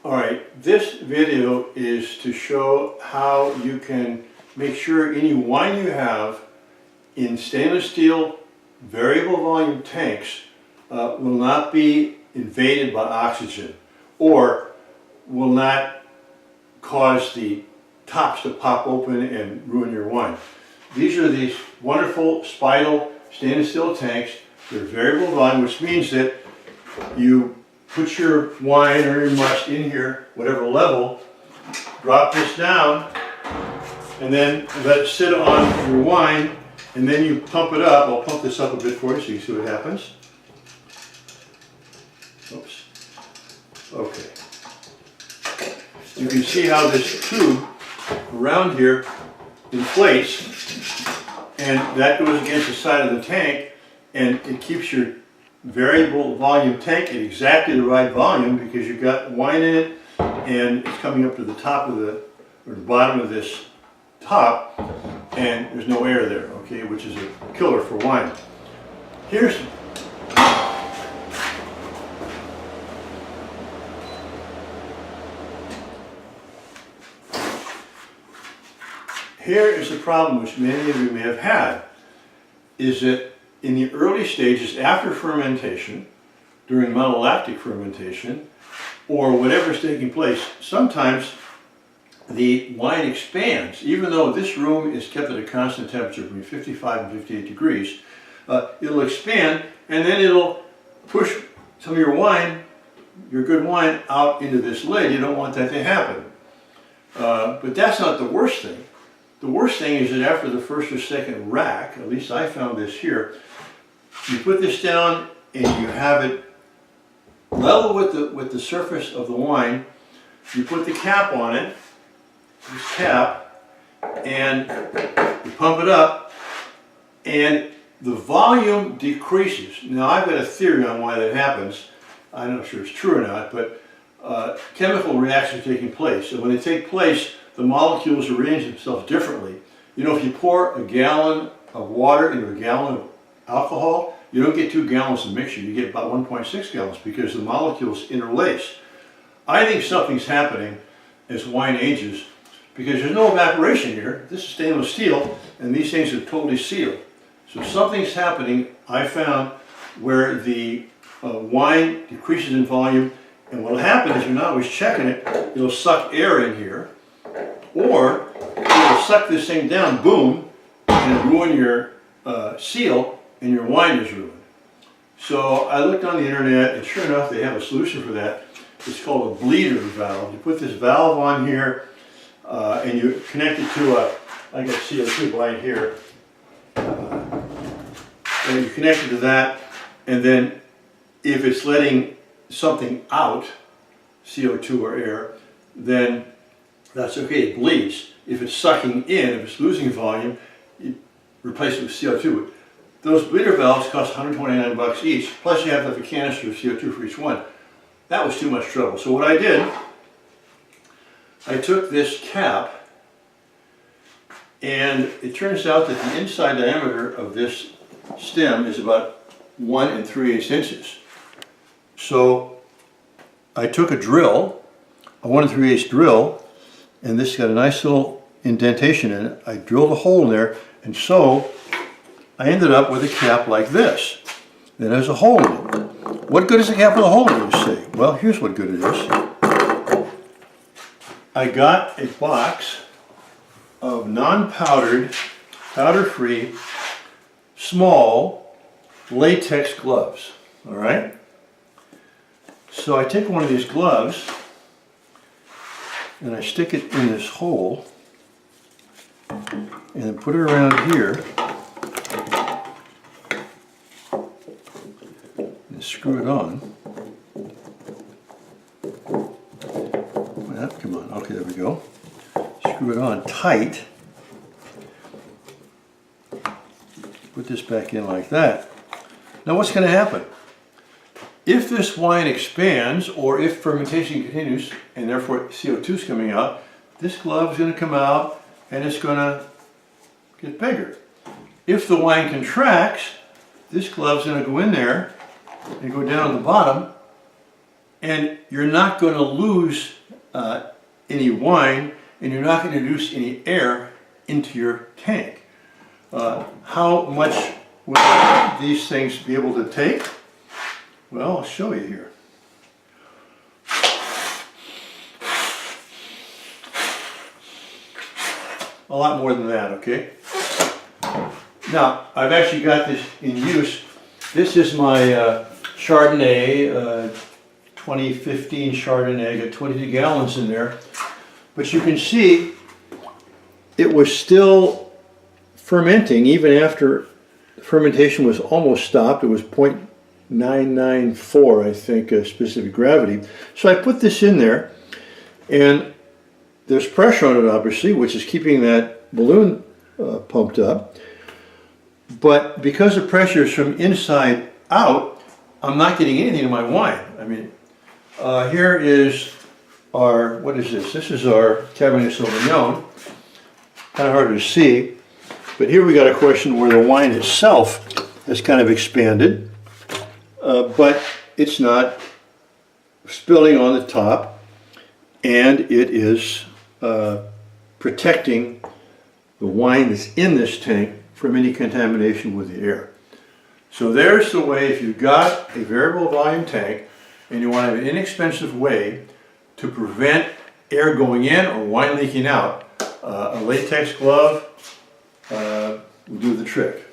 Alright, this video is to show how you can make sure any wine you have in stainless steel variable volume tanks will not be invaded by oxygen or will not cause the tops to pop open and ruin your wine. These are these wonderful Spidal stainless steel tanks. They're variable volume, which means that you put your wine or your must in here, whatever level, drop this down, and then let it sit on your wine, and then you pump it up. I'll pump this up a bit for you so you see what happens. Oops. Okay. You can see how this tube around here inflates, and that goes against the side of the tank, and it keeps your variable volume tank at exactly the right volume because you've got wine in it and it's coming up to the top of the bottom of this top, and there's no air there, okay, which is a killer for wine. Here is the problem which many of you may have had, is that in the early stages after fermentation, during malolactic fermentation, or whatever's taking place, sometimes the wine expands. Even though this room is kept at a constant temperature between 55 and 58 degrees, it'll expand, and then it'll push some of your wine, your good wine, out into this lid. You don't want that to happen. But that's not the worst thing. The worst thing is that after the first or second rack, at least I found this here, you put this down and you have it level with the surface of the wine. You put the cap on it, this cap, and you pump it up, and the volume decreases. Now I've got a theory on why that happens. I'm not sure it's true or not, but chemical reactions are taking place. And when they take place, the molecules arrange themselves differently. You know, if you pour a gallon of water into a gallon of alcohol, you don't get 2 gallons of mixture, you get about 1.6 gallons because the molecules interlace. I think something's happening as wine ages because there's no evaporation here. This is stainless steel and these things are totally sealed. So something's happening, I found, where the wine decreases in volume, and what will happen is you're not always checking it, it'll suck air in here, or it'll suck this thing down, boom, and ruin your seal, and your wine is ruined. So I looked on the internet, and sure enough, they have a solution for that. It's called a bleeder valve. You put this valve on here, and you connect it to I got CO2 line here, and you connect it to that, and then if it's letting something out, CO2 or air, then that's okay, it bleeds. If it's sucking in, if it's losing volume, you replace it with CO2. Those bleeder valves cost $129 each, plus you have to have a canister of CO2 for each one. That was too much trouble. So what I did, I took this cap, and it turns out that the inside diameter of this stem is about 1 3/8 inches. So I took a drill, a 1 3/8 drill, and this got a nice little indentation in it. I drilled a hole in there, and so I ended up with a cap like this. Then there's a hole in it. What good is a cap with a hole in it, you say? Well, here's what good it is. I got a box of non-powdered, powder-free, small latex gloves. All right? So I take one of these gloves and I stick it in this hole and then put it around here and screw it on. Well, come on, okay, there we go. Screw it on tight. Put this back in like that. Now what's going to happen? If this wine expands, or if fermentation continues, and therefore CO2 is coming out, this glove is going to come out and it's going to get bigger. If the wine contracts, this glove is going to go in there and go down to the bottom, and you're not going to lose any wine, and you're not going to introduce any air into your tank. How much will these things be able to take? Well, I'll show you here. A lot more than that, okay? Now, I've actually got this in use. This is my Chardonnay, 2015 Chardonnay. I got 22 gallons in there. But you can see it was still fermenting even after the fermentation was almost stopped. It was 0.994, I think, specific gravity. So I put this in there, and there's pressure on it, obviously, which is keeping that balloon pumped up. But because the pressure is from inside out, I'm not getting anything in my wine. I mean, here is our, what is this? This is our Cabernet Sauvignon. Kind of hard to see. But here we got a question where the wine itself has kind of expanded. But it's not spilling on the top. And it is protecting the wine that's in this tank from any contamination with the air. So there's the way, if you've got a variable volume tank and you want to have an inexpensive way to prevent air going in or wine leaking out, a latex glove will do the trick.